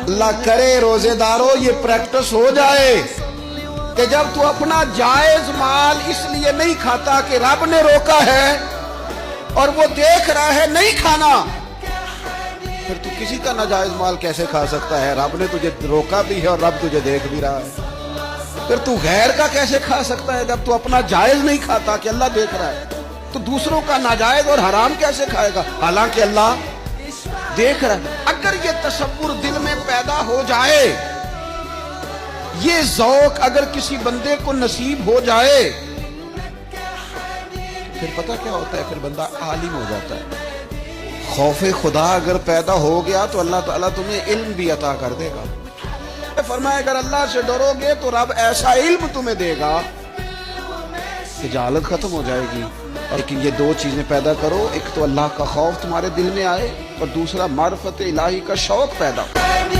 اللہ کرے روزے داروں یہ پریکٹس ہو جائے کہ جب تو اپنا جائز مال اس لیے نہیں کھاتا کہ رب نے روکا ہے اور وہ دیکھ رہا ہے نہیں کھانا، پھر تو کسی کا ناجائز مال کیسے کھا سکتا ہے؟ رب نے تجھے روکا بھی ہے اور رب تجھے دیکھ بھی رہا ہے، پھر تو غیر کا کیسے کھا سکتا ہے؟ جب تو اپنا جائز نہیں کھاتا کہ اللہ دیکھ رہا ہے تو دوسروں کا ناجائز اور حرام کیسے کھائے گا حالانکہ اللہ دیکھ رہا ہے؟ اگر یہ تصور دل میں پیدا ہو جائے، یہ ذوق اگر کسی بندے کو نصیب ہو جائے، پھر پتہ کیا ہوتا ہے؟ پھر بندہ عالم ہو جاتا ہے۔ خوف خدا اگر پیدا ہو گیا تو اللہ تعالیٰ تمہیں علم بھی عطا کر دے گا۔ فرمایا اگر اللہ سے ڈرو گے تو رب ایسا علم تمہیں دے گا کہ جہالت ختم ہو جائے گی۔ لیکن یہ دو چیزیں پیدا کرو، ایک تو اللہ کا خوف تمہارے دل میں آئے اور دوسرا معرفت الہی کا شوق پیدا ہو۔